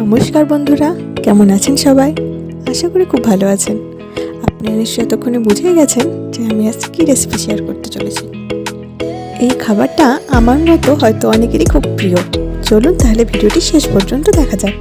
নমস্কার বন্ধুরা, কেমন আছেন সবাই? আশা করি খুব ভালো আছেন। আপনারা নিশ্চয়ই এতক্ষণে বুঝে গেছেন যে আমি আজ কী রেসিপি শেয়ার করতে চলেছি। এই খাবারটা আমার মতো হয়তো অনেকেরই খুব প্রিয়। চলুন তাহলে ভিডিওটি শেষ পর্যন্ত দেখা যাক।